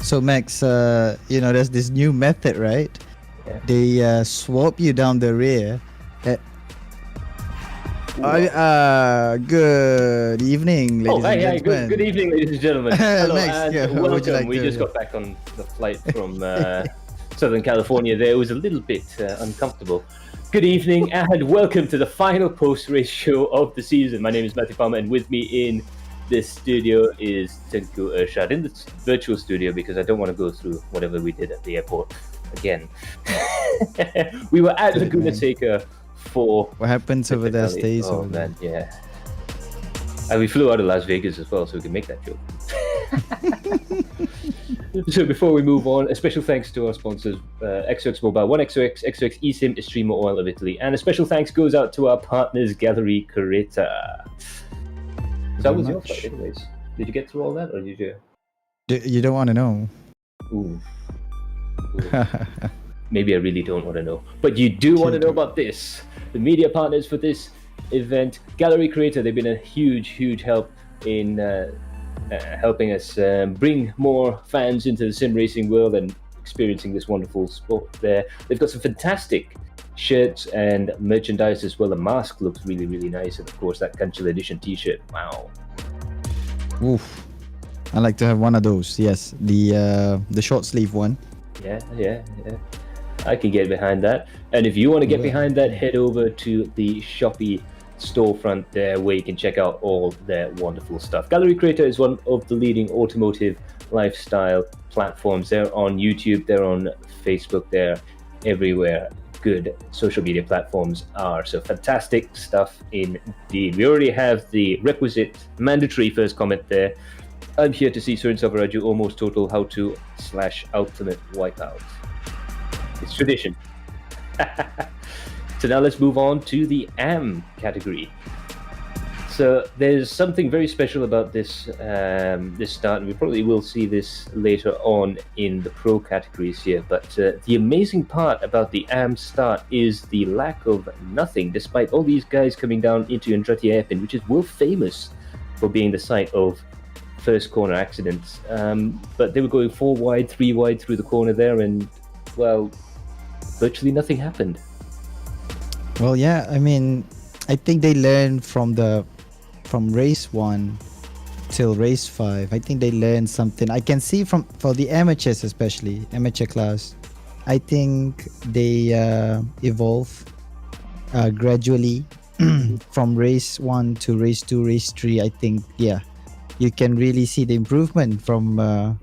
So Max, there's this new method, right? Yeah. They swap you down the rear. Good evening, ladies and gentlemen. Good evening, ladies and gentlemen. Hello, Max, and what would you welcome. like We to- just got back on the flight from Southern California. There was a little bit uncomfortable. Good evening, and welcome to the final post-race show of the season. My name is Matthew Palmer, and with me in this studio is Tengku Ershad in the virtual studio because I don't want to go through whatever we did at the airport again. We were at Laguna Seca for What happens over there stays Oh over there. man, yeah. And we flew out of Las Vegas as well, so we can make that joke. So before we move on, a special thanks to our sponsors, XOX Mobile, One XOX, XOX eSIM, Estremo Oil of Italy, and a special thanks goes out to our partners, Galeri Kereta. So that was your flight anyways. Did you get through all that, or did you? You don't want to know. Ooh. Maybe I really don't want to know. But you do want to know about this. The media partners for this event, Galeri Kereta, they've been a huge, huge help in helping us bring more fans into the sim racing world and experiencing this wonderful sport there. They've got some fantastic shirts and merchandise as well. The mask looks really, really nice. And of course, that Country Edition t-shirt. Wow. Oof. I like to have one of those. Yes, the short sleeve one. Yeah. I can get behind that. And if you want to get behind that, head over to the Shopee storefront there where you can check out all their wonderful stuff. Galeri Kereta is one of the leading automotive lifestyle platforms. They're on YouTube, they're on Facebook, they're everywhere good social media platforms are. So fantastic stuff indeed. We already have the requisite mandatory first comment there. I'm here to see Surin Savaraju almost total how to / ultimate wipeout. It's tradition. So now let's move on to the AM category. So there's something very special about this this start, and we probably will see this later on in the pro categories here. But the amazing part about the AM start is the lack of nothing, despite all these guys coming down into Andretti Airpin, which is world famous for being the site of first corner accidents. But they were going 4 wide, 3 wide through the corner there, and well, virtually nothing happened. Well, yeah. I mean, I think they learned from race 1 till race 5. I think they learned something. I can see for the amateurs, especially amateur class. I think they evolve gradually from race 1 to race 2, race 3. I think you can really see the improvement from the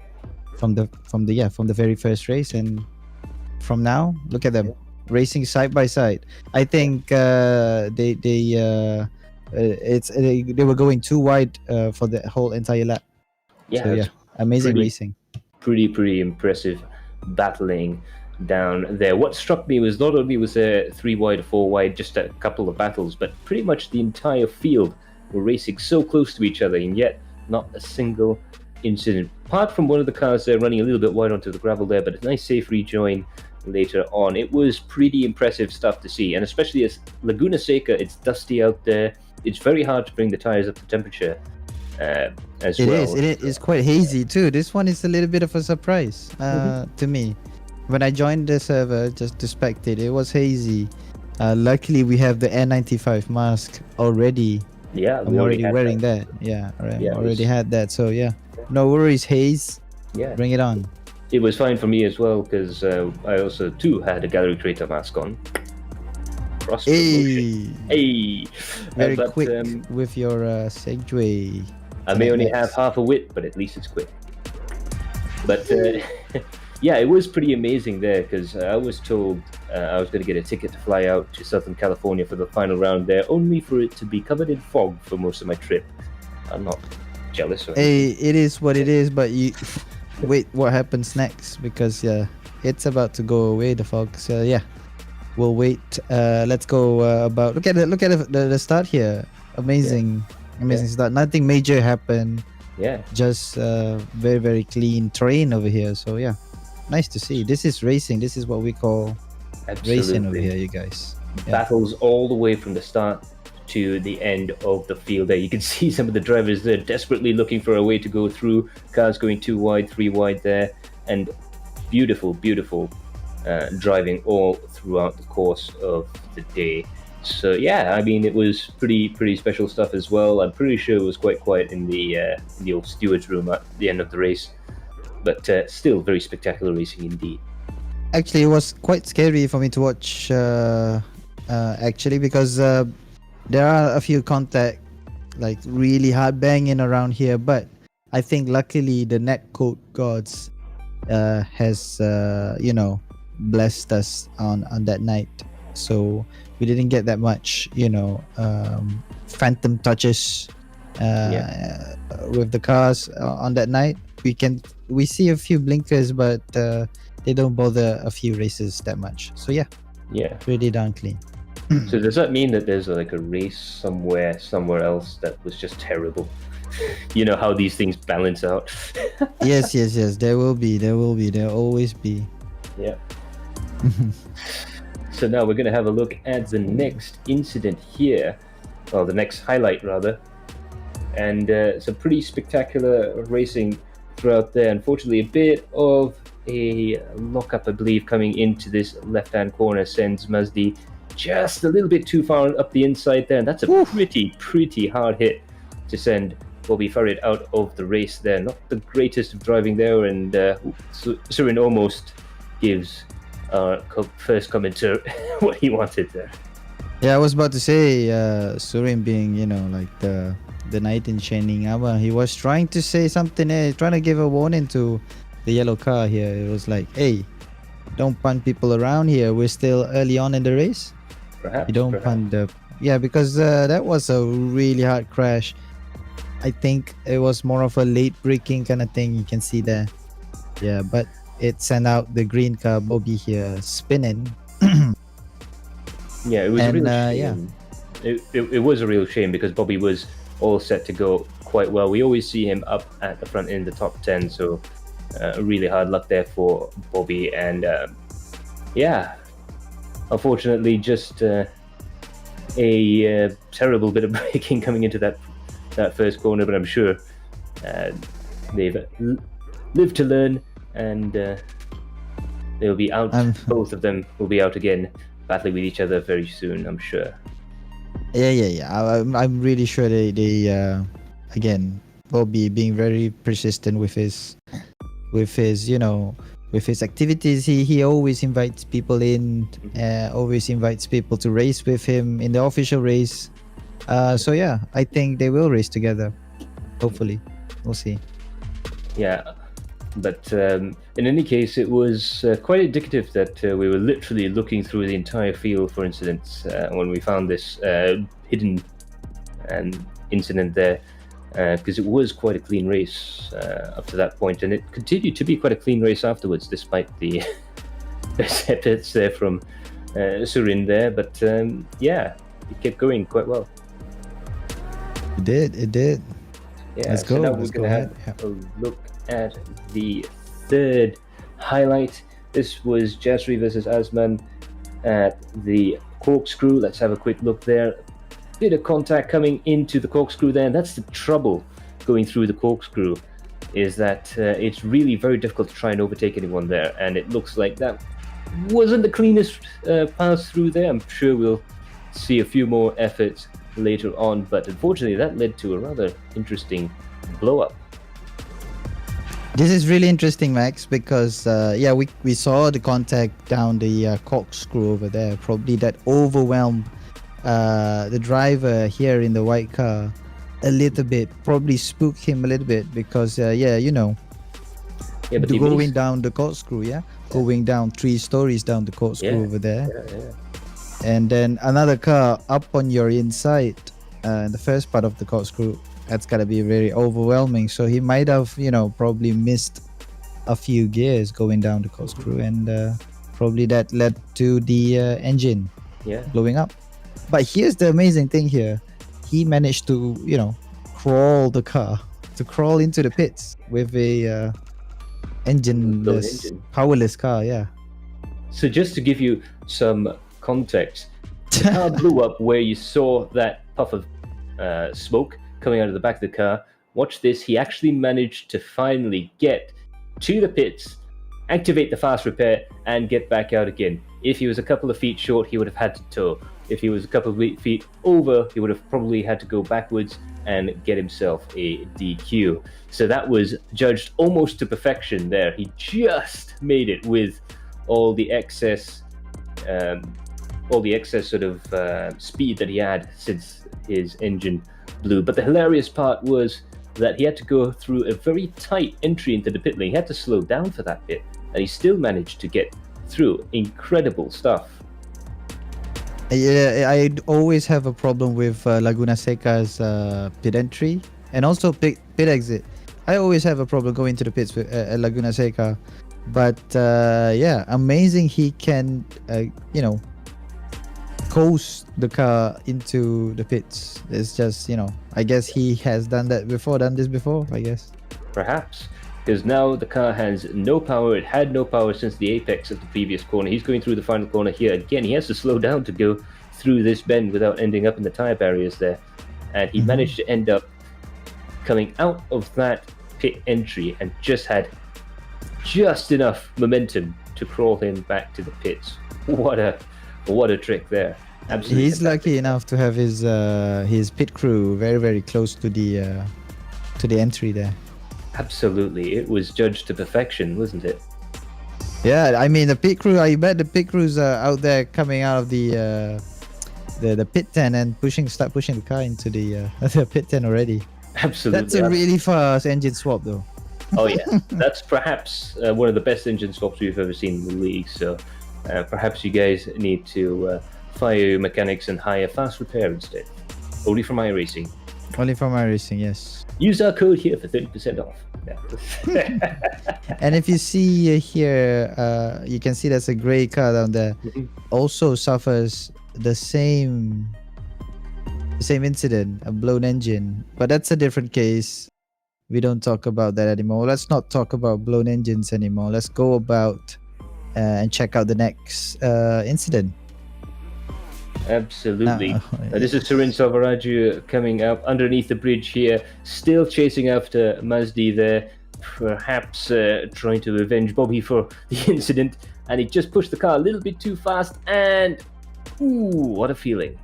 very first race, and from now, look at them racing side by side. I think they were going too wide for the whole entire lap. So amazing racing. Pretty impressive battling down there. What struck me was not only was there 3 wide, 4 wide, just a couple of battles, but pretty much the entire field were racing so close to each other, and yet not a single incident. Apart from one of the cars there running a little bit wide onto the gravel there, but a nice safe rejoin later on. It was pretty impressive stuff to see, and especially as Laguna Seca, it's dusty out there. It's very hard to bring the tires up to temperature as well. It is quite hazy too. This one is a little bit of a surprise to me. When I joined the server just to spectate, it was hazy. Luckily, we have the N95 mask already. Yeah, I'm already wearing that. Yeah, right. Yeah, already had that. So yeah, no worries, haze. Yeah, bring it on. It was fine for me as well because I also too had a Galeri Kereta mask on. Hey, very quick with your segue. I may only have half a wit, but at least it's quick. But yeah, it was pretty amazing there because I was told I was going to get a ticket to fly out to Southern California for the final round there, only for it to be covered in fog for most of my trip. I'm not jealous. Hey, it is what it is, but you wait, what happens next? Because it's about to go away, the fog. So we'll wait. Let's go about look at the start here. Amazing start. Nothing major happened. Yeah, just very, very clean terrain over here. So nice to see. This is racing. This is what we call racing over here, you guys. Battles all the way from the start to the end of the field there. You can see some of the drivers there desperately looking for a way to go through. Cars going 2 wide, 3 wide there. and beautiful driving all throughout the course of the day. So yeah, I mean, it was pretty special stuff as well. I'm pretty sure it was quite quiet in the old steward's room at the end of the race, but still very spectacular racing indeed. Actually, it was quite scary for me to watch. Actually, because there are a few contact, like really hard banging around here, but I think luckily the netcode gods has blessed us on that night, so we didn't get that much phantom touches with the cars on that night. We see a few blinkers, but they don't bother a few races that much. So yeah, pretty darn clean. So does that mean that there's like a race somewhere else that was just terrible? You know how these things balance out. yes. There will be. There'll always be. Yeah. So now we're going to have a look at the next incident here, well, the next highlight rather, and some pretty spectacular racing throughout there. Unfortunately, a bit of a lockup, I believe, coming into this left-hand corner sends Mazdi just a little bit too far up the inside there, and that's a pretty hard hit to send Bobby Farid out of the race there. Not the greatest of driving there, and Surin almost gives our first commenter what he wanted there. Yeah, I was about to say, Surin being, like the knight in shining armor, he was trying to say something, trying to give a warning to the yellow car here. It was like, hey, don't punt people around here. We're still early on in the race. Perhaps. You don't punt the... Yeah, because that was a really hard crash. I think it was more of a late braking kind of thing. You can see there. Yeah, but it sent out the green car, Bobby here, spinning. Yeah, it was a real shame. It was a real shame because Bobby was all set to go quite well. We always see him up at the front in the top 10, so really hard luck there for Bobby. And unfortunately, just a terrible bit of braking coming into that first corner, but I'm sure they've lived to learn, and they'll be out. Both of them will be out again, battling with each other very soon, I'm sure. Yeah. I'm really sure they again, Bobby being very persistent with his activities. He always invites people in, always invites people to race with him in the official race. So yeah, I think they will race together. Hopefully, we'll see. Yeah, but in any case, it was quite indicative that we were literally looking through the entire field for incidents when we found this hidden incident there, because it was quite a clean race up to that point, and it continued to be quite a clean race afterwards, despite the efforts there from Surin there. But it kept going quite well. It did. Yeah, let's go. Now let's we're go going to have a look at the third highlight. This was Jasri versus Asman at the corkscrew. Let's have a quick look there. Bit of contact coming into the corkscrew there, and that's the trouble going through the corkscrew, is that it's really very difficult to try and overtake anyone there, and it looks like that wasn't the cleanest pass through there. I'm sure we'll see a few more efforts later on, but unfortunately that led to a rather interesting blow up. This is really interesting, Max, because we saw the contact down the corkscrew over there. Probably that overwhelmed the driver here in the white car a little bit, probably spooked him a little bit, because but going down the corkscrew, going down 3 stories down the corkscrew over there. And then another car up on your inside, the first part of the corkscrew. That's gotta be very overwhelming. So he might have, probably missed a few gears going down the corkscrew, and probably that led to the engine blowing up. But here's the amazing thing here: he managed to, crawl the car, to crawl into the pits with a engineless, powerless car. Yeah. So just to give you some context, the car blew up where you saw that puff of smoke coming out of the back of the car. Watch this. He actually managed to finally get to the pits activate the fast repair, and get back out again. If he was a couple of feet short, he would have had to tow. If he was a couple of feet over, he would have probably had to go backwards and get himself a DQ. So that was judged almost to perfection there. He just made it with all the excess sort of speed that he had since his engine blew. But the hilarious part was that he had to go through a very tight entry into the pit lane. He had to slow down for that bit, and he still managed to get through. Incredible stuff. Yeah, I always have a problem with Laguna Seca's pit entry and also pit exit. I always have a problem going to the pits with Laguna Seca. But yeah, amazing he can, coast the car into the pits. It's just, I guess he has done this before, I guess. Perhaps. Because now the car has no power. It had no power since the apex of the previous corner. He's going through the final corner here. Again, he has to slow down to go through this bend without ending up in the tire barriers there. And he managed to end up coming out of that pit entry and just had just enough momentum to crawl him back to the pits. What a trick there. Absolutely. He's lucky enough to have his pit crew very, very close to the entry there. Absolutely. It was judged to perfection, wasn't it? Yeah, I mean the pit crew. I bet the pit crews are out there coming out of the pit tent and start pushing the car into the pit tent already. Absolutely. That's a really fast engine swap, though. Oh yeah, that's perhaps one of the best engine swaps we've ever seen in the league. So perhaps you guys need to fire your mechanics and hire fast repair instead. Only from iRacing. Only from iRacing, yes. Use our code here for 30% off. Yeah. And if you see here, you can see there's a gray car down there. Also suffers the same incident, a blown engine. But that's a different case. We don't talk about that anymore. Let's not talk about blown engines anymore. Let's go about and check out the next incident. Absolutely. This is Surin Selvaraju coming up underneath the bridge here, still chasing after Mazdi there, perhaps trying to avenge Bobby for the incident, and he just pushed the car a little bit too fast, and what a feeling.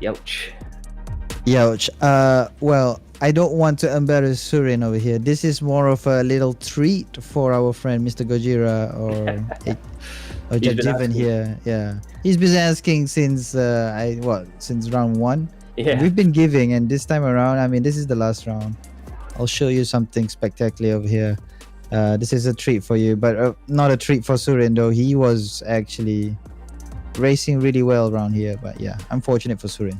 Youch. Well, I don't want to embarrass Surin over here. This is more of a little treat for our friend Mr. Gojira or Jajivan here. Yeah, he's been asking since since round 1. Yeah, we've been giving, and this time around, I mean, this is the last round. I'll show you something spectacular over here. This is a treat for you, but not a treat for Surin though. He was actually racing really well around here, but yeah, unfortunate for Surin.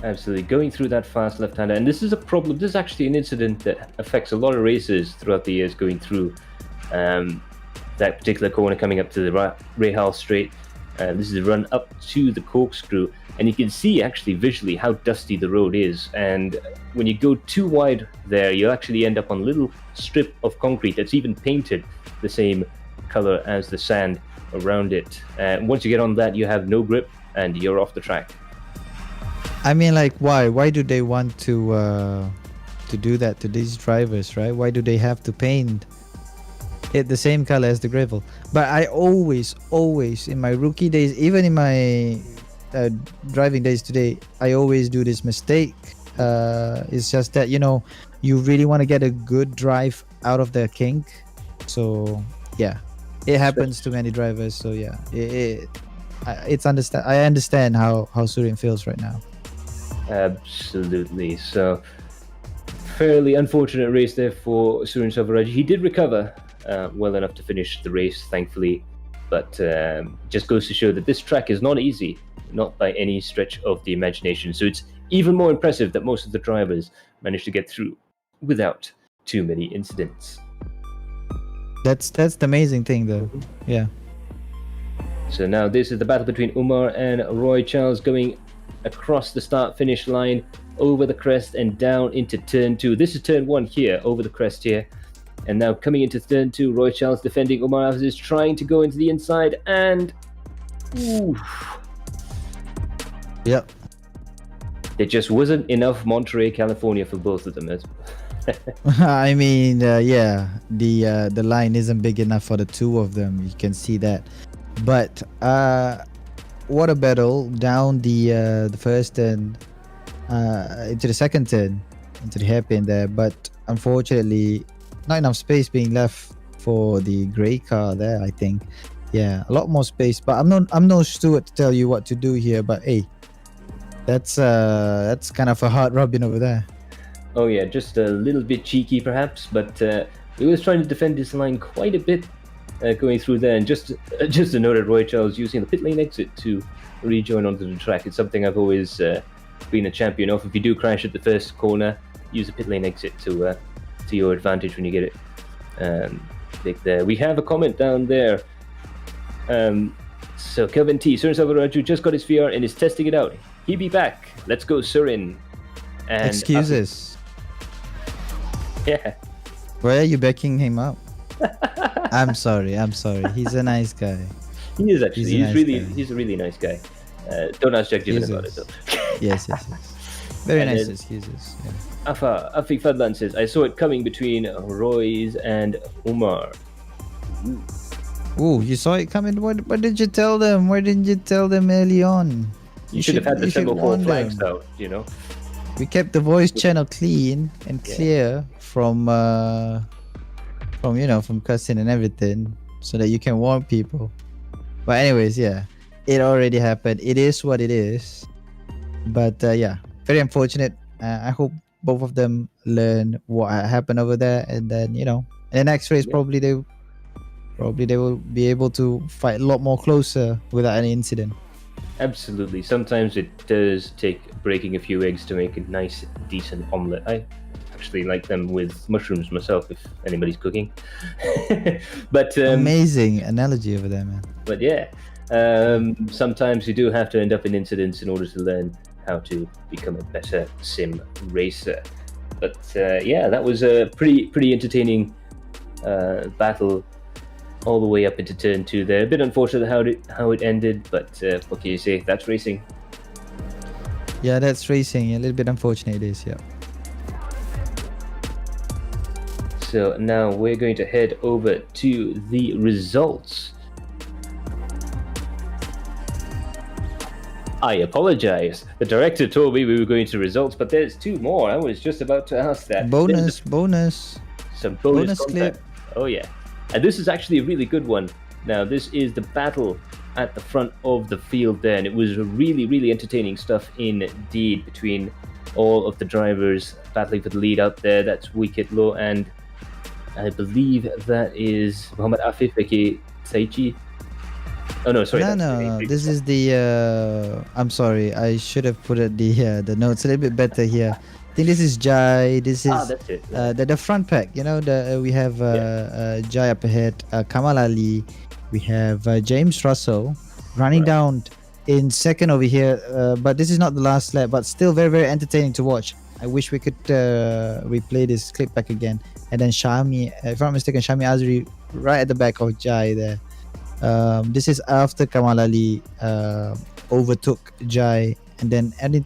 Absolutely, going through that fast left-hander, and this is a problem. This is actually an incident that affects a lot of racers throughout the years, going through that particular corner coming up to the Rahal Straight. This is a run up to the corkscrew, and you can see actually visually how dusty the road is. And when you go too wide there, you actually end up on a little strip of concrete that's even painted the same color as the sand around it. Once you get on that, you have no grip and you're off the track. I mean, like, why do they want to do that to these drivers, right? Why do they have to paint it the same color as the gravel? But I always in my rookie days, even in my driving days today, I always do this mistake. It's just that, you really want to get a good drive out of the kink. So yeah, it happens to many drivers. So yeah, I understand how Surin feels right now. Absolutely. So fairly unfortunate race there for Surin Selvaraju. He did recover well enough to finish the race, thankfully, but just goes to show that this track is not easy, not by any stretch of the imagination. So it's even more impressive that most of the drivers managed to get through without too many incidents. That's the amazing thing, though. Yeah. So now this is the battle between Umar and Roy Charles, going across the start-finish line, over the crest and down into turn 2. This is turn 1 here, over the crest here. And now coming into turn 2, Roy Charles defending Umar Aziz, trying to go into the inside, and Yep. there just wasn't enough Monterey, California for both of them. I mean, yeah, the line isn't big enough for the two of them. You can see that. But what a battle down the first turn into the second turn, into the hairpin there. But unfortunately, not enough space being left for the grey car there. I think, yeah, a lot more space. But I'm no Stuart to tell you what to do here. But hey, that's kind of a hard robin over there. Oh yeah, just a little bit cheeky perhaps, but he was trying to defend his line quite a bit going through there. And just a note at Roy Charles using the pit lane exit to rejoin onto the track. It's something I've always been a champion of. If you do crash at the first corner, use the pit lane exit to your advantage when you get it big there. We have a comment down there. So Kelvin T, Surin Salvaraju just got his VR and is testing it out. He be back. Let's go, Surin. And Excuses. Yeah. Why are you backing him up? I'm sorry. He's a nice guy. He is actually. He's He's a really nice guy. Don't ask Jack Given about it though. Yes. Very And nice then- excuses. Yeah. Afik Fadlan says, I saw it coming between Roy's and Umar. Ooh, you saw it coming. What did you tell them? Why didn't you tell them early on? You should have had the you should semaphore warn flags them. out, you know? We kept the voice channel clean and clear from cussing and everything, so that you can warn people. But anyways, yeah, it already happened. It is what it is. But yeah, very unfortunate. I hope both of them learn what happened over there, and then in the next race probably they will be able to fight a lot more closer without any incident. Absolutely. Sometimes it does take breaking a few eggs to make a nice, decent omelette. I actually like them with mushrooms myself, if anybody's cooking. But Amazing analogy over there, man. But yeah, sometimes you do have to end up in incidents in order to learn how to become a better sim racer. But yeah, that was a pretty entertaining battle all the way up into turn 2 there. A bit unfortunate how it ended, but what can you say? That's racing. Yeah, that's racing. A little bit unfortunate it is, yeah. So now we're going to head over to the results. I apologize. The director told me we were going to results, but there's 2 more. I was just about to ask that. Bonus. Some bonus clip. content. Oh yeah. And this is actually a really good one. Now, this is the battle at the front of the field there, and it was really entertaining stuff indeed between all of the drivers battling for the lead out there. That's Wicked Low, and I believe that is Muhammad Afif, aka Saichi. Oh no, sorry. No. This is the. I'm sorry. I should have put it the notes a little bit better here. I think this is Jai. This is That's it. the front pack. We have Jai up ahead. Kamal Ali. We have James Russell running down in second over here. But this is not the last lap. But still very entertaining to watch. I wish we could replay this clip back again. And then Shami, if I'm not mistaken, Shami Azri right at the back of Jai there. This is after Kamal Ali overtook Jai, and then and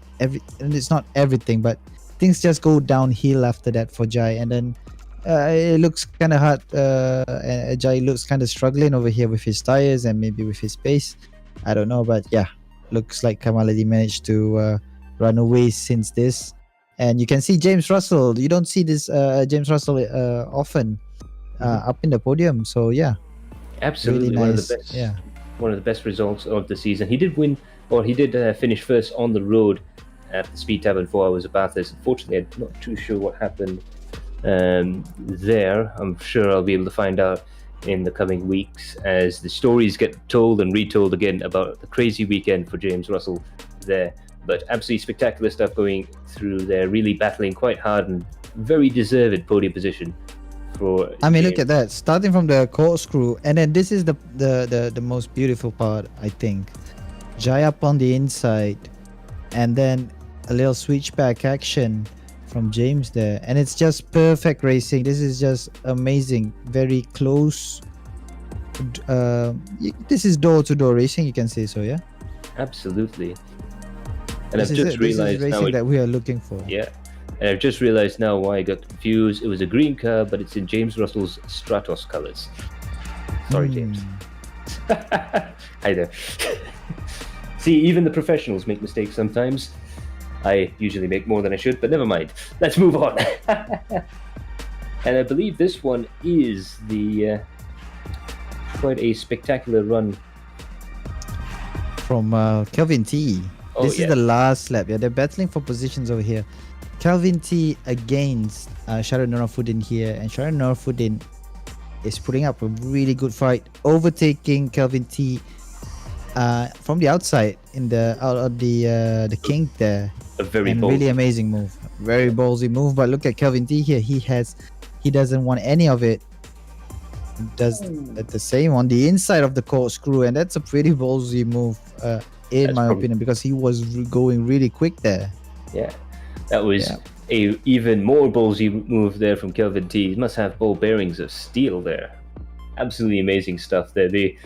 it's not everything, but things just go downhill after that for Jai, and then it looks kind of hard. Jai looks kind of struggling over here with his tires and maybe with his pace. I don't know, but yeah, looks like Kamal Ali managed to run away since this. And you can see James Russell. You don't see this James Russell often up in the podium. So yeah. Absolutely, really one nice. of the best. Yeah. One of the best results of the season. He did win, or he did finish first on the road at the Speed Tavern 4 Hours of Bathurst. Unfortunately, I'm not too sure what happened there. I'm sure I'll be able to find out in the coming weeks as the stories get told and retold again about the crazy weekend for James Russell there. But absolutely spectacular stuff going through there. Really battling quite hard and very deserved podium position. Look at that, starting from the corkscrew, and then this is the most beautiful part, I think. Jai up on the inside, and then a little switchback action from James there, and it's just perfect racing. This is just amazing, very close. This is door-to-door racing, you can say so, yeah. Absolutely. And This I've is just it. This is realized racing now that we are looking for. Yeah. And I've just realized now why I got confused. It was a green car, but it's in James Russell's Stratos colors. Sorry, James. Hi there. See, even the professionals make mistakes sometimes. I usually make more than I should, but never mind. Let's move on. And I believe this one is the quite a spectacular run from Kelvin T. This is the last lap. Yeah, they're battling for positions over here. Kelvin T against Sharon Norafuddin here, and Sharon Norafuddin is putting up a really good fight, overtaking Kelvin T from the outside in the out of the kink there. A very really amazing move, very ballsy move. But look at Kelvin T here. He doesn't want any of it. Does the same on the inside of the corkscrew, and that's a pretty ballsy move in my opinion, because he was going really quick there. Yeah, that was a even more ballsy move there from Kelvin T. He must have ball bearings of steel there. Absolutely amazing stuff there. The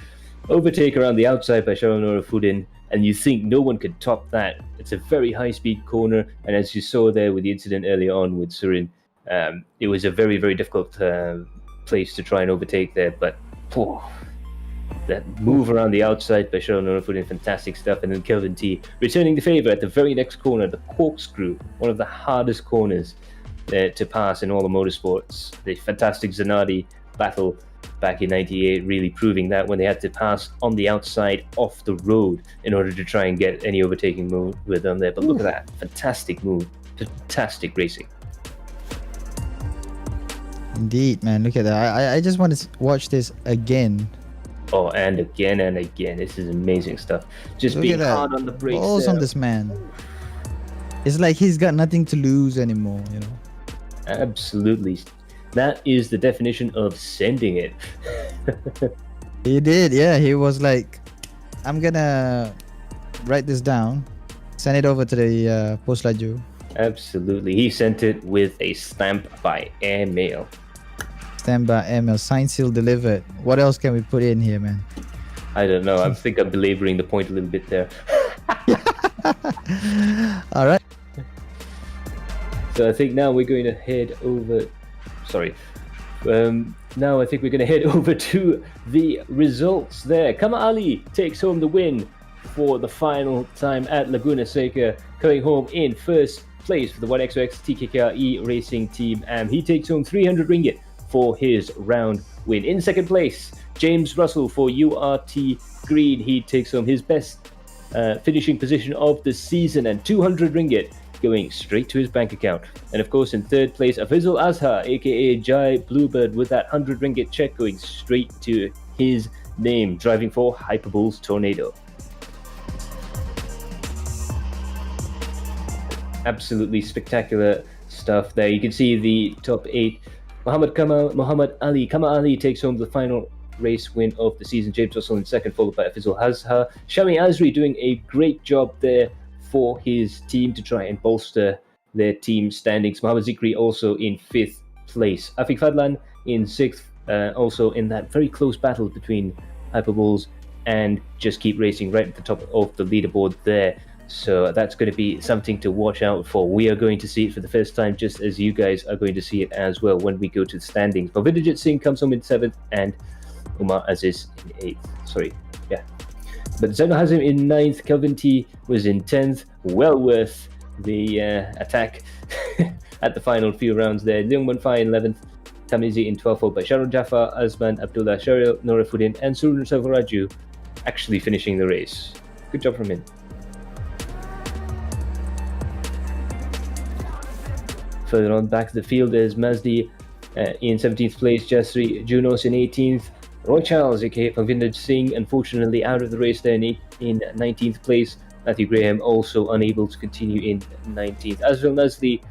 overtake around the outside by Sharon Norafuddin, and you think no one could top that. It's a very high-speed corner, and as you saw there with the incident earlier on with Surin, it was a very, very difficult place to try and overtake there, but that move around the outside by Sharon Norafuddin, fantastic stuff. And then Kelvin T returning the favor at the very next corner, the corkscrew, one of the hardest corners to pass in all the motorsports. The fantastic Zanardi battle back in '98 really proving that, when they had to pass on the outside off the road in order to try and get any overtaking move with them there. But look at that, fantastic move, fantastic racing. Indeed, man, look at that. I just want to watch this again. Oh, and again and again. This is amazing stuff. Just look being hard on the brakes. Balls on this man. It's like he's got nothing to lose anymore, you know. Absolutely. That is the definition of sending it. He did, yeah. He was like, I'm gonna write this down, send it over to the post laju. Absolutely. He sent it with a stamp by airmail. Stamp by airmail, signed, sealed, delivered. What else can we put in here, man? I don't know. I think I'm belaboring the point a little bit there. All right. So I think now we're going to head over. Sorry. Now I think we're going to head over to the results there. Kama Ali takes home the win for the final time at Laguna Seca, coming home in first place for the 1XOX TKKR racing team. He takes home 300 ringgit for his round win. In second place, James Russell for URT Green. He takes home his best finishing position of the season, and 200 ringgit going straight to his bank account. And of course, in third place, Afizul Azhar, aka Jai Bluebird, with that 100 ringgit check going straight to his name, driving for Hyperbulls Tornado. Absolutely spectacular stuff there. You can see the top 8. Muhammad Ali. Kama Ali takes home the final race win of the season. James Russell in second, followed by Afizul Azhar. Shami Azri doing a great job there for his team to try and bolster their team standings. Muhammad Zikri also in 5th place. Afiq Fadlan in 6th, also in that very close battle between Hyperbulls and Just Keep Racing, right at the top of the leaderboard there. So that's going to be something to watch out for. We are going to see it for the first time, just as you guys are going to see it as well when we go to the standings. Bhavindra Singh comes home in 7th and Umar Aziz in 8th. But Zainul Hazim in 9th, Kelvin T was in 10th. Well worth the attack at the final few rounds there. Leung Munfai in 11th, Tamizi in 12th, followed by Sharon Jaffa, Azman, Abdullah, Sharil, Norafuddin, and Surun Savaraju actually finishing the race. Good job from him. Further on back to the field, there's Mazdi in 17th place, Jasri Junos in 18th, Roy Charles, aka Bhavindra Singh, unfortunately out of the race there in 19th place. Matthew Graham also unable to continue in 19th. Azril Nazli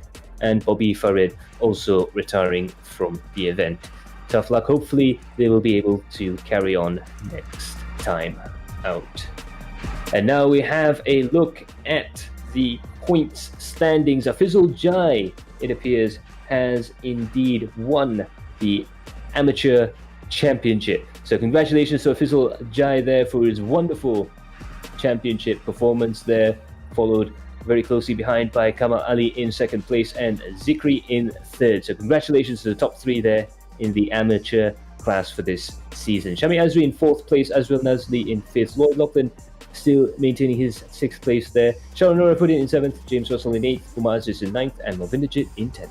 and Bobby Farid also retiring from the event. Tough luck. Hopefully they will be able to carry on next time out. And now we have a look at the points standings. Afizul Jai, it appears, has indeed won the amateur championship. So congratulations to Afizul Jai there for his wonderful championship performance there, followed very closely behind by Kamal Ali in second place and Zikri in third. So congratulations to the top three there in the amateur class for this season. Shami Azri in fourth place, Azril Nazli in fifth, Lloyd Lachlan still maintaining his sixth place there, Sharon Norapuddin in seventh, James Russell in eighth, Kumar Aziz in ninth, and Movinderjit in 10th.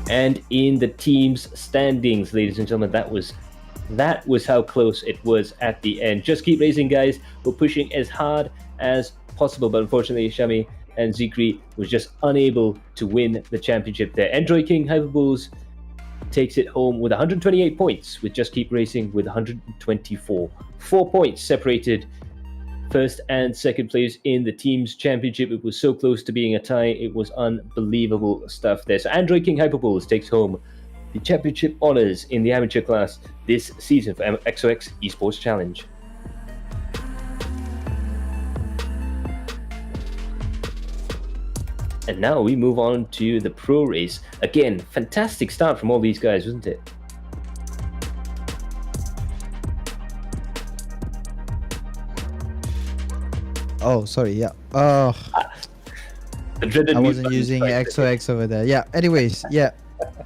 And in the team's standings, ladies and gentlemen, that was how close it was at the end. Just keep racing, guys. We're pushing as hard as possible, but unfortunately, Shami and Zikri was just unable to win the championship there. Android King Hyperbulls takes it home with 128 points, with Just Keep Racing with 124. 4 points separated first and second place in the team's championship. It was so close to being a tie. It was unbelievable stuff there. So Android King Hyperbulls takes home the championship honors in the amateur class this season for XOX Esports Challenge. And now we move on to the pro race. Again, fantastic start from all these guys, wasn't it? Oh, sorry. Yeah. Oh, I wasn't using XOX over there. Yeah. Anyways, yeah.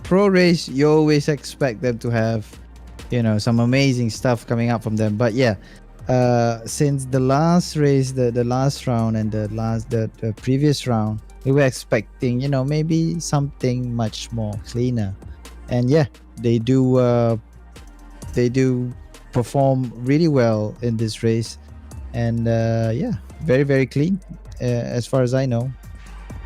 Pro race, you always expect them to have, some amazing stuff coming up from them. But yeah, since the last race, the last round and the previous round, we were expecting, maybe something much more cleaner. And yeah, they do perform really well in this race. And yeah, very, very clean, as far as I know.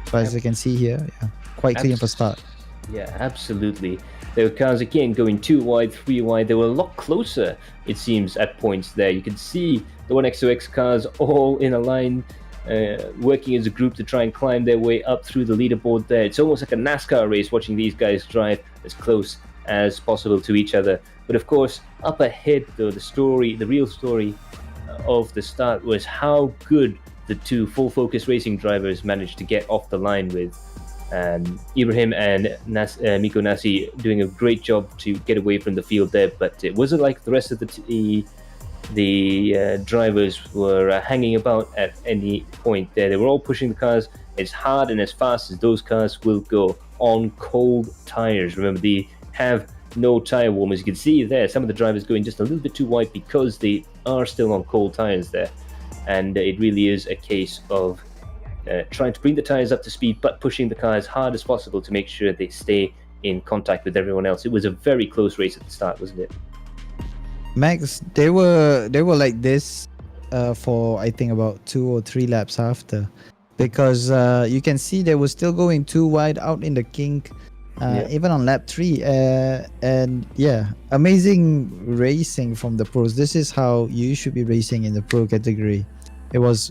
As far as I can see here, yeah, quite clean for start. Yeah, absolutely. There were cars again going 2 wide, 3 wide. They were a lot closer, it seems, at points there. You can see the 1XOX cars all in a line, working as a group to try and climb their way up through the leaderboard there. It's almost like a NASCAR race watching these guys drive as close as possible to each other. But of course, up ahead though, the real story of the start was how good the two full focus racing drivers managed to get off the line with. Ibrahim and Miko Nasi doing a great job to get away from the field there, but it wasn't like the rest of the drivers were hanging about at any point there. They were all pushing the cars as hard and as fast as those cars will go on cold tires. Remember, they have no tire warmers. You can see there some of the drivers going just a little bit too wide because they are still on cold tires there, and it really is a case of trying to bring the tires up to speed, but pushing the car as hard as possible to make sure they stay in contact with everyone else. It was a very close race at the start, wasn't it? Max, they were like this for I think about 2 or 3 laps after, because you can see they were still going too wide out in the kink, even on lap 3. And yeah, amazing racing from the pros. This is how you should be racing in the pro category. It was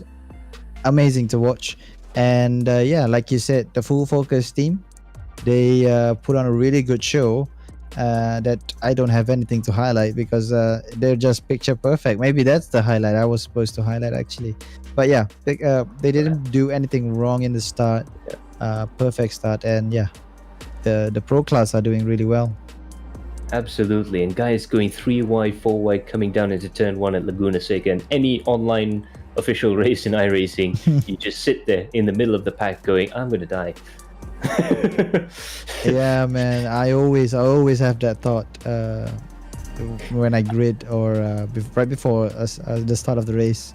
amazing to watch. And yeah, like you said, the full focus team, they put on a really good show that I don't have anything to highlight because they're just picture perfect. Maybe that's the highlight I was supposed to highlight actually. But yeah, they didn't do anything wrong in the start. Perfect start. And yeah, the pro class are doing really well. Absolutely. And guys going 3 wide, 4 wide, coming down into turn 1 at Laguna Seca, and any online official race in iRacing, you just sit there in the middle of the pack going, I'm gonna die. Yeah, man, I always have that thought when I grid or right before the start of the race.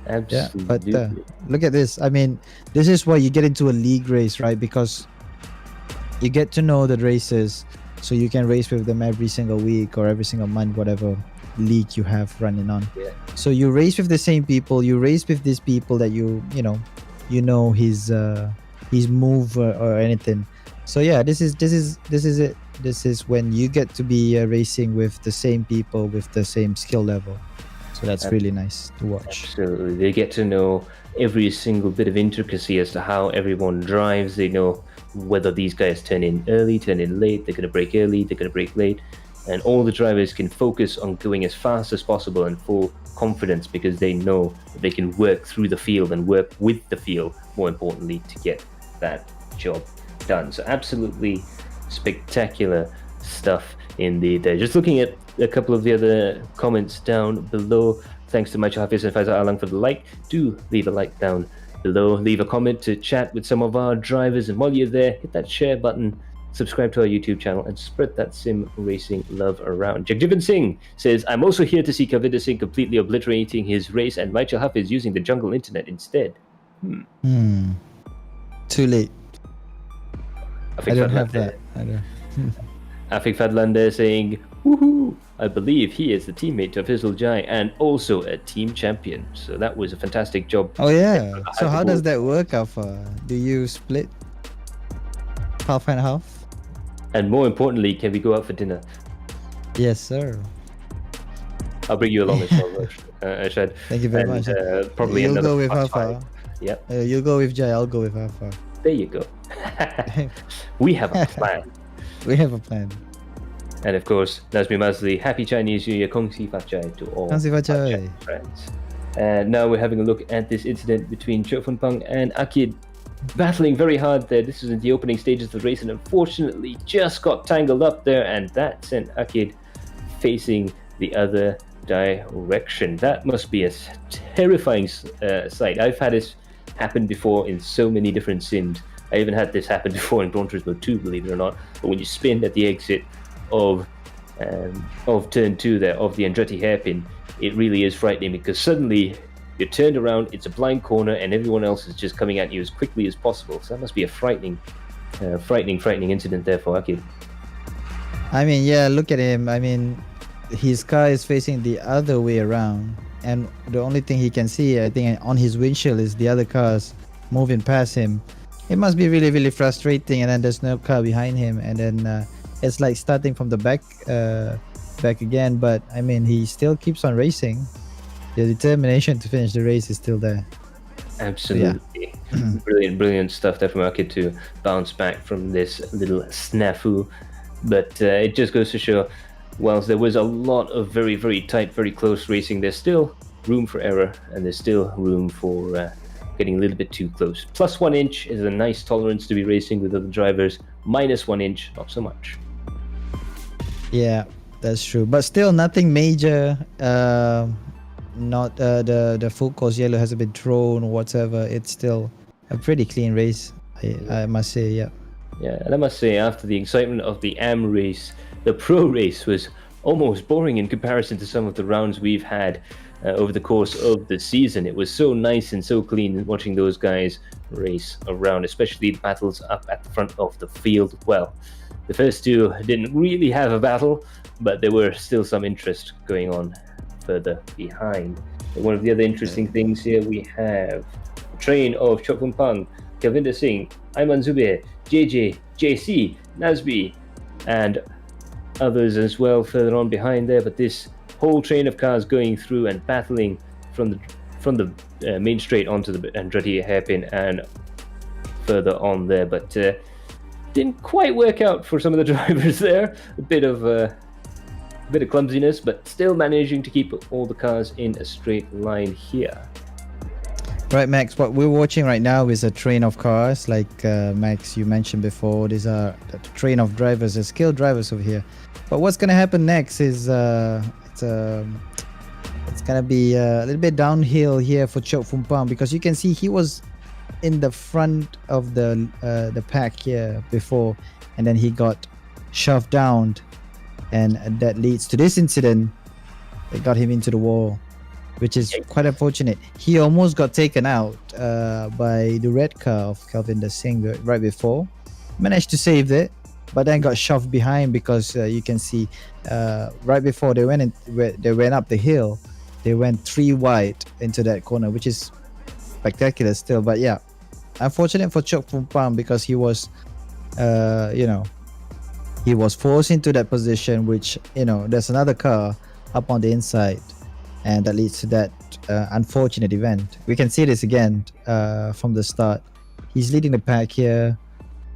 Absolutely. Yeah, but look at this. I mean, this is why you get into a league race, right? Because you get to know the racers, so you can race with them every single week or every single month, whatever league you have running on. So you race with the same people, you race with these people that you know his move or anything. So yeah, this is it. This is when you get to be racing with the same people with the same skill level. So that's really nice to watch. Absolutely. They get to know every single bit of intricacy as to how everyone drives. They know whether these guys turn in early, turn in late, they're going to brake early, they're going to brake late. And all the drivers can focus on going as fast as possible and full confidence because they know that they can work through the field and work with the field, more importantly, to get that job done. So absolutely spectacular stuff Indeed. Just looking at a couple of the other comments down below. Thanks to Michael Hafiz and Faisal Alang for the like. Do leave a like down below. Leave a comment to chat with some of our drivers. And while you're there, hit that share button, subscribe to our YouTube channel, and spread that sim racing love around. Jagjivan Singh says, I'm also here to see Kavinder Singh completely obliterating his race and Michael Hafiz using the jungle internet instead. Too late. I don't have Fadlan that. I don't. Afik Fadlan there saying, woohoo! I believe he is the teammate of Hizzle Jai and also a team champion. So that was a fantastic job. Oh yeah. So how does that work, Alpha? Do you split half and half? And more importantly, can we go out for dinner? Yes, sir. I'll bring you along as well, Ashad. Thank you very much. Probably You'll another go with fast Alpha. five. Yep. You'll go with Jai. I'll go with Alpha. There you go. We have a plan. We have a plan. And of course, Nazmi Mazli, happy Chinese New Year, Kong Si Fa Chai to all Kong Si Fa Chai. our Chinese friends. And now we're having a look at this incident between Chok Fun Pang and Akid, battling very hard there. This was in the opening stages of the race and unfortunately just got tangled up there, and that sent Akid facing the other direction. That must be a terrifying sight. I've had this happen before in so many different sims. I even had this happen before in Gran Turismo 2, believe it or not. But when you spin at the exit of turn 2 there, of the Andretti hairpin, it really is frightening because suddenly you're turned around, it's a blind corner, and everyone else is just coming at you as quickly as possible. So that must be a frightening incident there for Akid. I mean, yeah, look at him. I mean, his car is facing the other way around, and the only thing he can see, I think, on his windshield is the other cars moving past him. It must be really, really frustrating, and then there's no car behind him, and then it's like starting from the back again. But I mean, he still keeps on racing. The determination to finish the race is still there. Absolutely. Yeah. Brilliant stuff there from Akid to bounce back from this little snafu. But it just goes to show, whilst there was a lot of very, very tight, very close racing, there's still room for error, and there's still room for getting a little bit too close. Plus 1 inch is a nice tolerance to be racing with other drivers. Minus 1 inch, not so much. Yeah, that's true. But still nothing major. Not the full course yellow hasn't been thrown or whatever. It's still a pretty clean race, I must say. Yeah. Yeah, and I must say, after the excitement of the AM race, the pro race was almost boring in comparison to some of the rounds we've had over the course of the season. It was so nice and so clean watching those guys race around, especially the battles up at the front of the field. Well, the first two didn't really have a battle, but there were still some interest going on further behind. And one of the other interesting things here, we have a train of Chok Fun Pang, Kavinder Singh, Ayman Zubair, JJ, JC, Nazbi, and others as well further on behind there. But this whole train of cars going through and battling from the main straight onto the Andretti hairpin and further on there. But didn't quite work out for some of the drivers there. A bit of clumsiness, but still managing to keep all the cars in a straight line here. Right, Max, what we're watching right now is a train of cars, like Max, you mentioned before. These are a train of drivers, skilled drivers over here. But what's going to happen next is it's going to be a little bit downhill here for Chok Fun Pang, because you can see he was in the front of the pack here before, and then he got shoved down, and that leads to this incident that got him into the wall, which is quite unfortunate. He almost got taken out by the red car of Kavinder Singh right before. Managed to save it, but then got shoved behind because you can see right before they went up the hill, they went 3 wide into that corner, which is spectacular still. But yeah, unfortunate for Chok Fun Pang because he was, he was forced into that position, which, there's another car up on the inside, and that leads to that unfortunate event. We can see this again from the start. He's leading the pack here,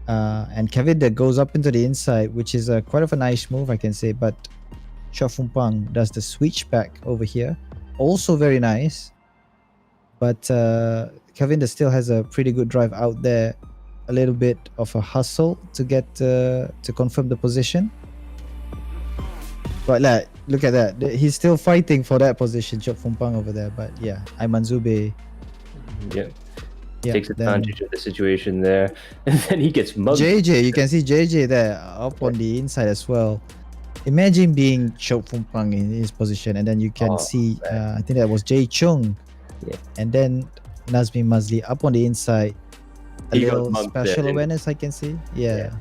and Kavinder goes up into the inside, which is quite of a nice move, I can say. But Chok Fun Pang does the switch back over here, also very nice. But Kavinder still has a pretty good drive out there. A little bit of a hustle to get to confirm the position. But like, look at that. He's still fighting for that position, Chok Fumpang over there. But yeah, Aiman Zube. Yeah. Yeah, Takes then advantage of the situation there, and then he gets mugged. JJ, you can see JJ there up on the inside as well. Imagine being Chok Fumpang in his position, and then you can Oh, see, man. I think that was Jay Chung. Yeah. And then Nazmi Mazli up on the inside. A He got little mugged there, special didn't he? awareness, I can see. Yeah.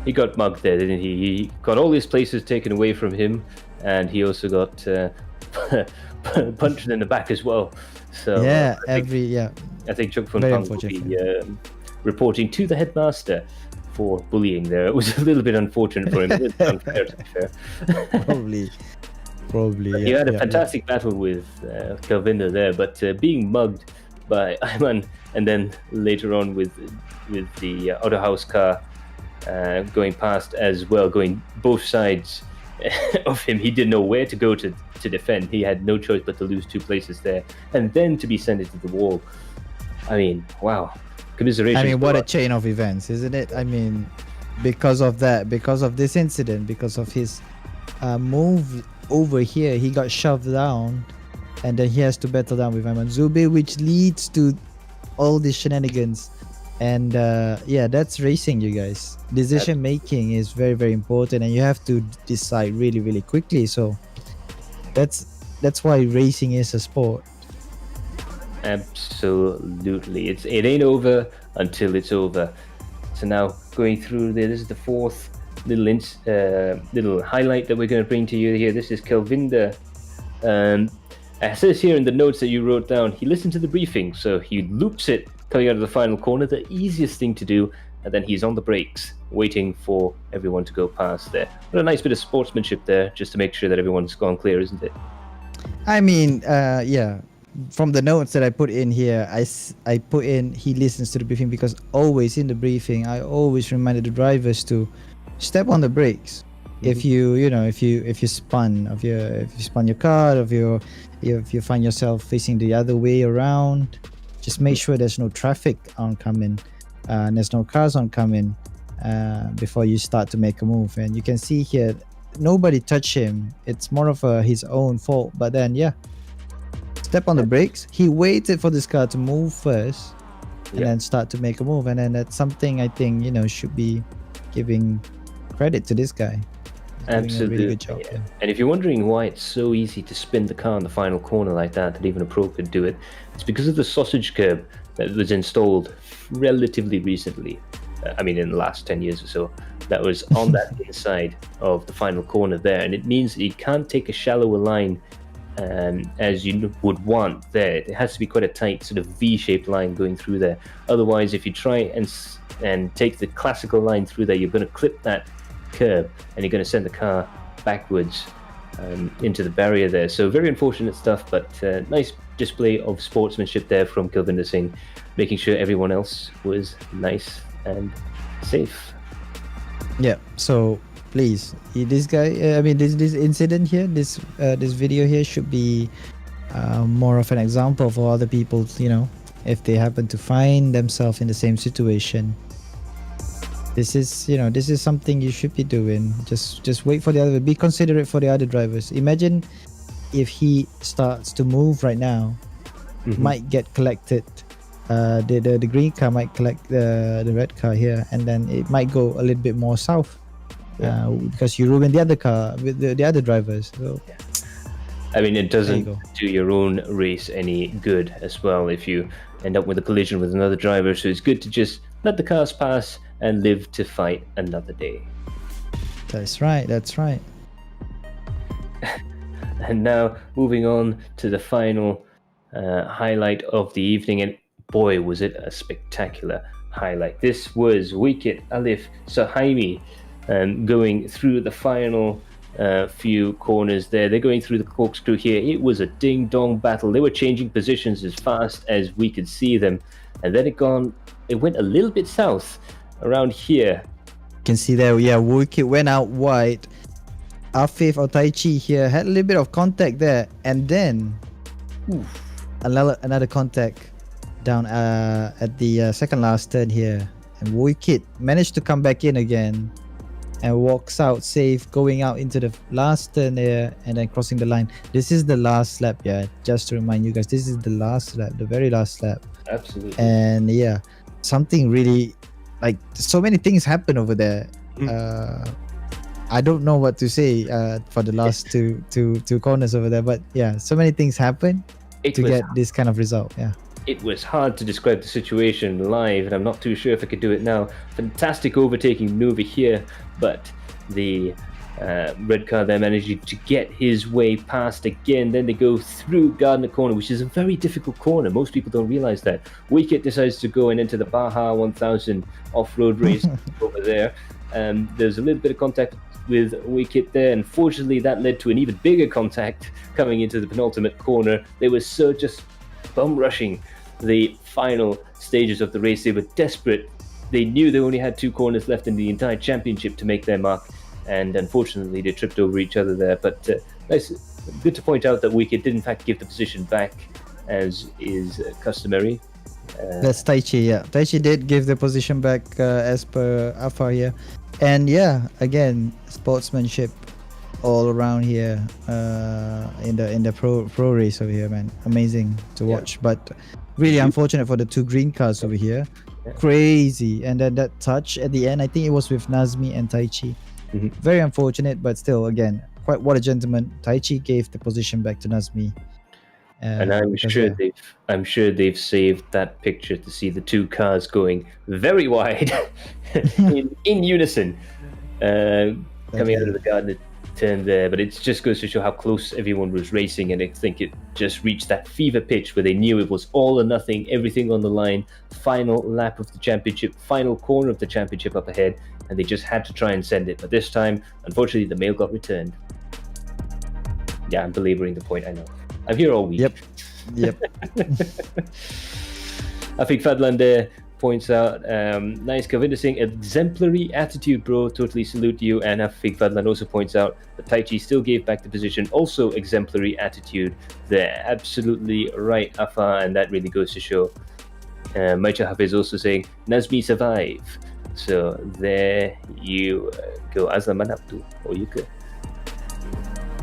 He got mugged there, didn't he? He got all his places taken away from him, and he also got punched in the back as well. So Yeah, I think Chuk Fun Very Pang will be reporting to the headmaster for bullying there. It was a little bit unfortunate for him. It was unfair, to be fair. probably. He had a fantastic battle with Kalvinder there, but being mugged by Ayman, and then later on with the auto house car going past as well, going both sides of him. He didn't know where to go to defend. He had no choice but to lose 2 places there, and then to be sent into the wall. I mean, wow. Commiserations. I mean, what a chain of events, isn't it? I mean, because of that, because of this incident, because of his move over here, he got shoved down, and then he has to battle down with Ayman Zube, which leads to all these shenanigans. And yeah, that's racing, you guys. Decision making is very, very important, and you have to decide really, really quickly. So that's why racing is a sport. Absolutely. It ain't over until it's over. So now going through there, this is the 4th little highlight that we're going to bring to you here. This is Kelvinder. It says here in the notes that you wrote down, he listened to the briefing, so he loops it coming out of the final corner, the easiest thing to do, and then he's on the brakes, waiting for everyone to go past there. What a nice bit of sportsmanship there, just to make sure that everyone's gone clear, isn't it? I mean, yeah. From the notes that I put in here, I put in he listens to the briefing, because always in the briefing, I always reminded the drivers to step on the brakes. If you spun your car, if you find yourself facing the other way around, just make sure there's no traffic oncoming, and there's no cars oncoming before you start to make a move. And you can see here, nobody touched him. It's more of his own fault. But then, yeah, step on the brakes. He waited for this car to move first, and then start to make a move. And then that's something I think should be giving credit to this guy. Absolutely. A really good job. Yeah. And if you're wondering why it's so easy to spin the car in the final corner like that even a pro could do it, it's because of the sausage curb that was installed relatively recently. I mean, in the last 10 years or so, that was on that inside of the final corner there. And it means that you can't take a shallower line as you would want there. It has to be quite a tight sort of V-shaped line going through there. Otherwise, if you try and take the classical line through there, you're going to clip that curb, and you're going to send the car backwards into the barrier there. So very unfortunate stuff, but nice display of sportsmanship there from Kulvinder Singh, making sure everyone else was nice and safe. Yeah, so please, this guy, I mean, this incident here, this video here should be more of an example for other people, if they happen to find themselves in the same situation. This is something you should be doing. Just wait for the other. Be considerate for the other drivers. Imagine if he starts to move right now, might get collected. The green car might collect the red car here, and then it might go a little bit more south, because you ruin the other car with the other drivers. So, I mean, it doesn't do your own race any good as well if you end up with a collision with another driver. So it's good to just let the cars pass and live to fight another day. That's right. And now moving on to the final highlight of the evening, and boy, was it a spectacular highlight. This was Wicket Alif Sahaimi going through the final few corners there. They're going through the corkscrew here. It was a ding-dong battle. They were changing positions as fast as we could see them, and then it went a little bit south around here. You can see there, yeah, Wicket went out wide. Afif or Tai Chi here had a little bit of contact there, and then another contact down at the second last turn here, and Wicket managed to come back in again, and walks out safe, going out into the last turn there and then crossing the line. This is the last lap, yeah. Just to remind you guys, this is the last lap, the very last lap. Absolutely. And yeah, something really like so many things happen over there. I don't know what to say for the last two corners over there, but yeah, so many things happen to get this kind of result. Yeah. It was hard to describe the situation live, and I'm not too sure if I could do it now. Fantastic overtaking maneuver here, but the red car there managing to get his way past again. Then they go through Gardner Corner, which is a very difficult corner. Most people don't realize that. Wicket decides to go and enter the Baja 1000 off-road race over there. There's a little bit of contact with Wicket there. Unfortunately, that led to an even bigger contact coming into the penultimate corner. They were so just bum rushing the final stages of the race. They were desperate. They knew they only had 2 corners left in the entire championship to make their mark, and unfortunately they tripped over each other there. But nice, good to point out that Wicket did in fact give the position back, as is customary. That's Taichi, yeah. Taichi did give the position back as per Afa here. And yeah, again, sportsmanship all around here in the pro race over here, man. Amazing to watch, but really unfortunate for the 2 green cars over here. Crazy. And then that touch at the end, I think it was with Nazmi and Taichi. Very unfortunate, but still, again, quite what a gentleman. Taichi gave the position back to Nazmi. And I'm sure they've saved that picture to see the 2 cars going very wide in unison, coming out of the Gardner turn there. But it just goes to show how close everyone was racing, and I think it just reached that fever pitch where they knew it was all or nothing, everything on the line. Final lap of the championship, final corner of the championship up ahead, and they just had to try and send it. But this time, unfortunately, the mail got returned. Yeah, I'm belaboring the point, I know. I'm here all week. Yep. Afik Fadlan there points out, nice Kavinder Singh, exemplary attitude, bro. Totally salute you. And Afik Fadlan also points out that Taichi still gave back the position. Also exemplary attitude there. Absolutely right, Afa. And that really goes to show. Maicha Hafiz also saying, Nazmi survive. So there you go. Azla manap tu. Oh, you could.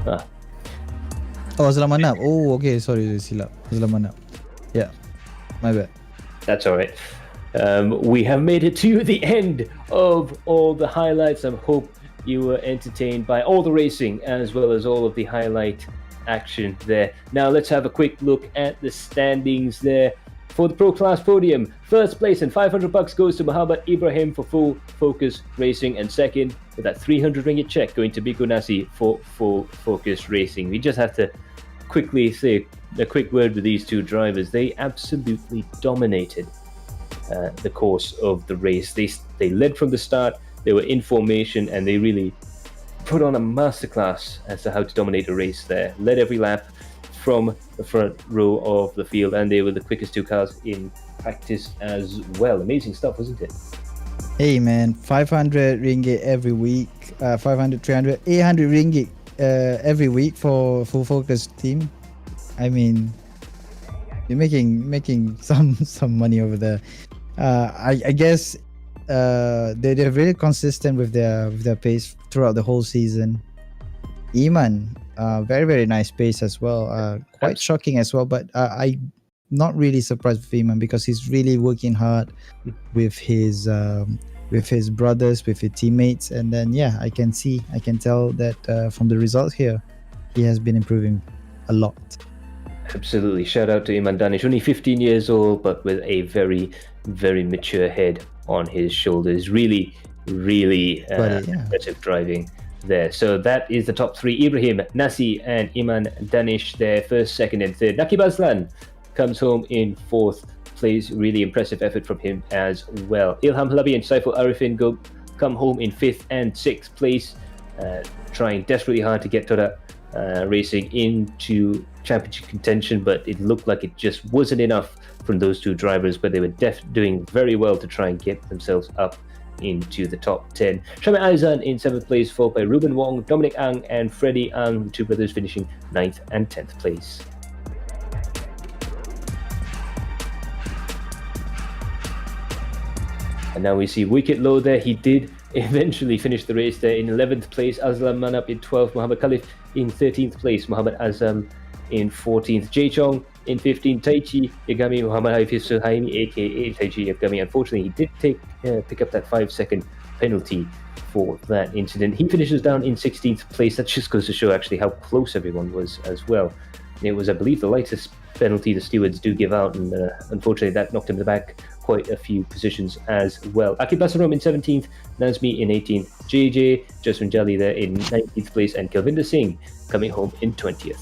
Oh, Azla manap. Oh, okay. Sorry, silap. Azla manap. Yeah, my bad. That's all right. We have made it to the end of all the highlights. I hope you were entertained by all the racing as well as all of the highlight action there. Now let's have a quick look at the standings there. For the Pro Class Podium, first place and 500 bucks goes to Muhammad Ibrahim for Full Focus Racing, and second with that 300 ringgit check going to Biko Nasi for Full Focus Racing. We just have to quickly say a quick word with these 2 drivers. They absolutely dominated the course of the race. They led from the start. They were in formation, and they really put on a masterclass as to how to dominate a race there. Led every lap from the front row of the field, and they were the quickest 2 cars in practice as well. Amazing stuff, wasn't it? Hey man, 500 ringgit every week, 500, 300, 800 ringgit every week for Full Focus team. I mean, you're making some money over there. I guess they're really consistent with their pace throughout the whole season. Iman, very very nice pace as well. Quite shocking as well, but I'm not really surprised with Iman because he's really working hard with his brothers, with his teammates, and then yeah, I can tell that from the results here, he has been improving a lot. Absolutely. Shout out to Iman Danish, only 15 years old, but with a very, very mature head on his shoulders. Really, really impressive driving there. So that is the top 3. Ibrahim, Nasi, and Iman Danish there, first, second, and third. Nakib Aslan comes home in 4th place. Really impressive effort from him as well. Ilham Halabi and Saiful Arifin come home in 5th and 6th place, trying desperately hard to get Toda Racing into championship contention, but it looked like it just wasn't enough from those 2 drivers, but they were doing very well to try and get themselves up into the top 10. Shamit Aizan in 7th place, followed by Ruben Wong, Dominic Ang, and Freddie Ang, the 2 brothers finishing 9th and 10th place. And now we see Wicket Low there. He did eventually finished the race there in 11th place. Azlan Manap in 12th, Muhammad Khalif in 13th place, Muhammad Azam in 14th, Jay Chong in 15th, Taichi Yagami, Muhammad Hafiz Suhaimi, aka Taichi Yagami. Unfortunately, he did pick up that 5-second penalty for that incident. He finishes down in 16th place. That just goes to show actually how close everyone was as well. It was, I believe, the lightest penalty the stewards do give out, and unfortunately that knocked him back quite a few positions as well. Akib Basarom in 17th, Nazmi in 18th, JJ Jasmine Jali there in 19th place, and Kelvinder Singh coming home in 20th.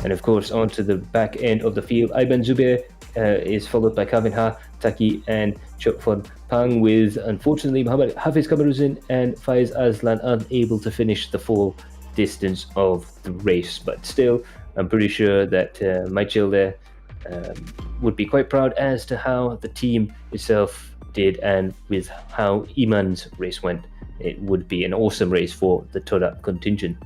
And of course, onto the back end of the field, Iban Zubair is followed by Kevin Ha, Taki, and Chokfon Pang, with unfortunately Muhammad Hafiz Kamaruzin and Faiz Azlan unable to finish the full distance of the race. But still, I'm pretty sure that Michael there would be quite proud as to how the team itself did, and with how Iman's race went. It would be an awesome race for the Toda contingent.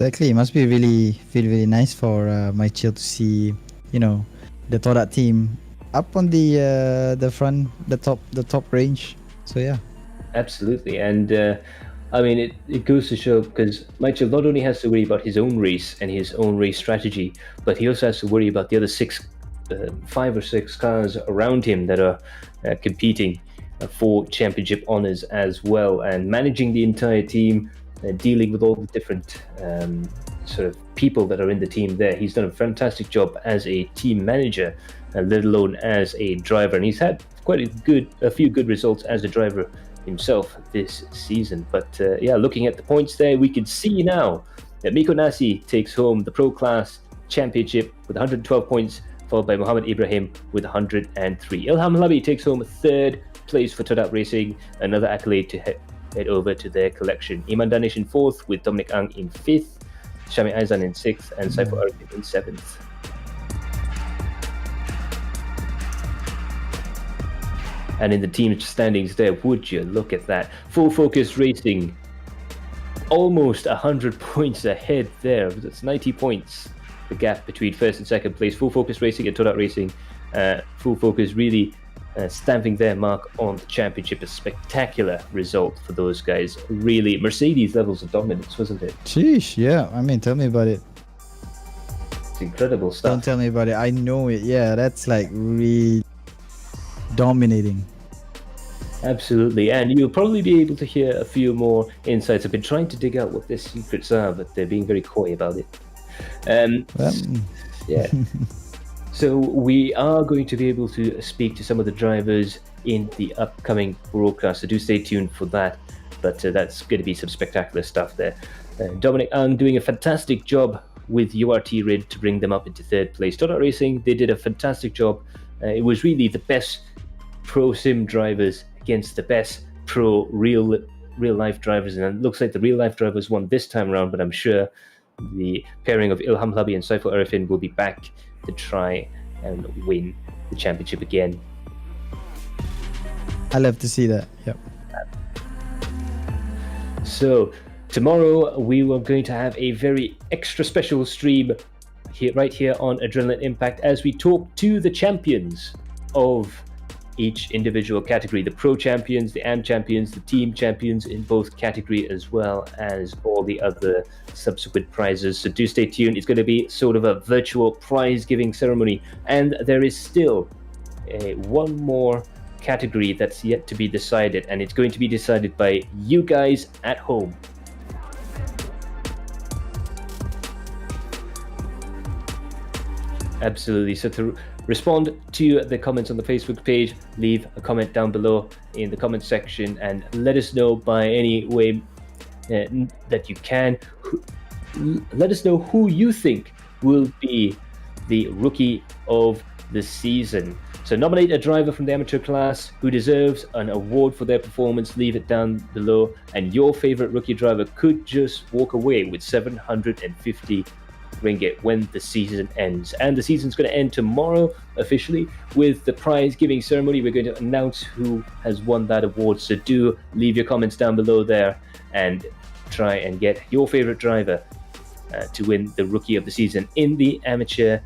Exactly, it must be really nice for Michael to see, the Toda team up on the front, the top range. So yeah, absolutely. And I mean, it goes to show, because Michael not only has to worry about his own race and his own race strategy, but he also has to worry about the other 5 or 6 cars around him that are competing for championship honors as well, and managing the entire team, dealing with all the different sort of people that are in the team there. He's done a fantastic job as a team manager, let alone as a driver, and he's had quite a few good results as a driver himself this season. But yeah, looking at the points there, we can see now that Miko Nasi takes home the Pro Class Championship with 112 points, followed by Muhammad Ibrahim with 103. Ilham Labi takes home 3rd place for Todat Racing, another accolade to head over to their collection. Iman Danish in 4th, with Dominic Ang in 5th, Shami Aizan in 6th, and Saiful Arifin in 7th. And in the team standings there, would you look at that? Full Focus Racing, almost 100 points ahead there. That's 90 points, the gap between 1st and 2nd place. Full Focus Racing and Todat Racing. Full Focus really stamping their mark on the championship. A spectacular result for those guys. Really, Mercedes levels of dominance, wasn't it? Sheesh, yeah. I mean, tell me about it. It's incredible stuff. Don't tell me about it. I know it. Yeah, that's like really dominating. Absolutely, and you'll probably be able to hear a few more insights. I've been trying to dig out what their secrets are, but they're being very coy about it. Yeah. So we are going to be able to speak to some of the drivers in the upcoming broadcast, so do stay tuned for that. But that's going to be some spectacular stuff there. Dominic Ang doing a fantastic job with URT Rid to bring them up into 3rd place. Todat Racing, they did a fantastic job. It was really the best pro sim drivers against the best pro real life drivers, and it looks like the real life drivers won this time around, but I'm sure the pairing of Ilham Labi and Saiful Arifin will be back to try and win the championship again. I love to see that. Yep. So tomorrow we are going to have a very extra special stream right here on Adrenaline Impact, as we talk to the champions of each individual category, the pro champions, the AM champions, the team champions in both category, as well as all the other subsequent prizes. So do stay tuned. It's going to be sort of a virtual prize giving ceremony, and there is still one more category that's yet to be decided, and it's going to be decided by you guys at home. Absolutely. So to respond to the comments on the Facebook page, leave a comment down below in the comment section and let us know by any way that you can. Let us know who you think will be the rookie of the season. So nominate a driver from the amateur class who deserves an award for their performance. Leave it down below, and your favorite rookie driver could just walk away with 750 ringgit when the season ends. And the season's going to end tomorrow officially with the prize giving ceremony. We're going to announce who has won that award, so do leave your comments down below there and try and get your favorite driver to win the rookie of the season in the amateur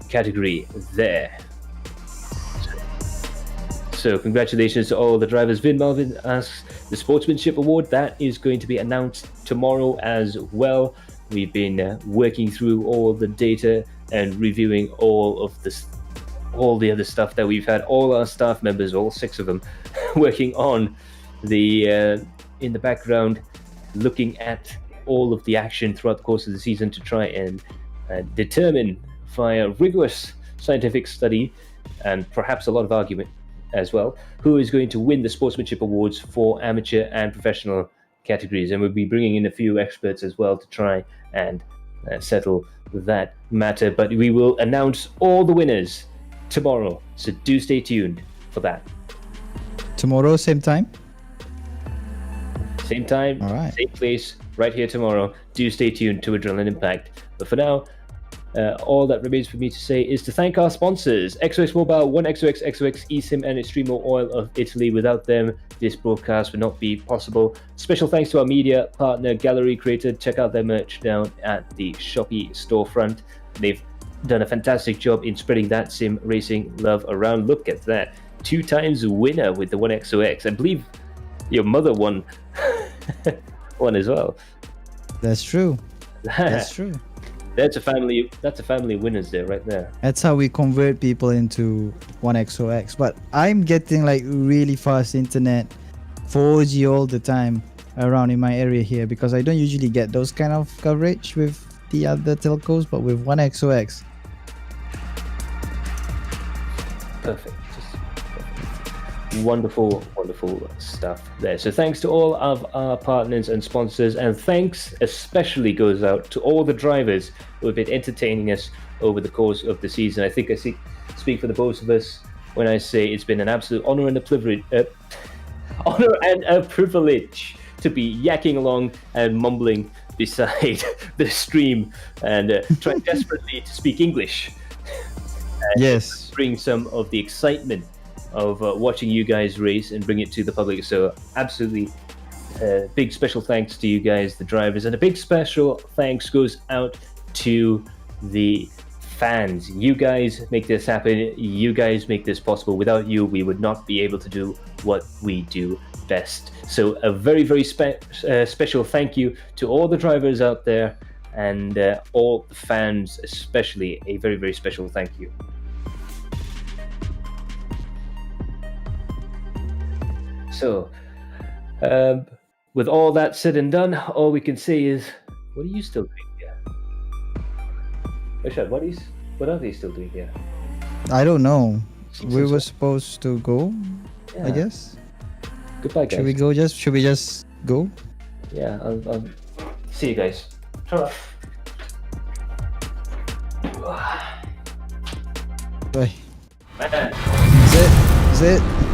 category there. So congratulations to all the drivers. Vin Melvin asks the Sportsmanship Award. That is going to be announced tomorrow as well. We've been working through all the data and reviewing all the other stuff that we've had. All our staff members, all 6 of them, working on the in the background, looking at all of the action throughout the course of the season to try and determine via rigorous scientific study and perhaps a lot of argument as well, who is going to win the Sportsmanship Awards for amateur and professional categories. And we'll be bringing in a few experts as well to try and settle that matter. But we will announce all the winners tomorrow, so do stay tuned for that. Tomorrow, same time? Same time, all right. Same place, right here tomorrow. Do stay tuned to Adrenaline Impact. But for now, all that remains for me to say is to thank our sponsors, XOX Mobile, 1XOX, XOX eSIM, and Extremo Oil of Italy. Without them, this broadcast would not be possible. Special thanks to our media partner, Galeri Kereta. Check out their merch down at the Shopee storefront. They've done a fantastic job in spreading that sim racing love around. Look at that. 2 times winner with the 1XOX. I believe your mother won one as well. That's true. That's true. That's a family of winners there, right there. That's how we convert people into 1XOX. But I'm getting like really fast internet, 4G all the time around in my area here, because I don't usually get those kind of coverage with the other telcos, but with 1XOX. Perfect. Wonderful stuff there. So thanks to all of our partners and sponsors, and thanks especially goes out to all the drivers who have been entertaining us over the course of the season. I think I speak for the both of us when I say it's been an absolute honor and a privilege to be yakking along and mumbling beside the stream and trying desperately to speak English. Yes, bring some of the excitement of watching you guys race and bring it to the public. So absolutely big special thanks to you guys, the drivers, and a big special thanks goes out to the fans. You guys make this happen. You guys make this possible. Without you, we would not be able to do what we do best. So a very, very special thank you to all the drivers out there, and all the fans especially, a very, very special thank you. So, with all that said and done, all we can say is, what are you still doing here? Rashad, what are they still doing here? I don't know. We were supposed to go, I guess. Goodbye, guys. Should we just go? Yeah, I'll see you guys. Ta-ra. Bye. Man. Is it?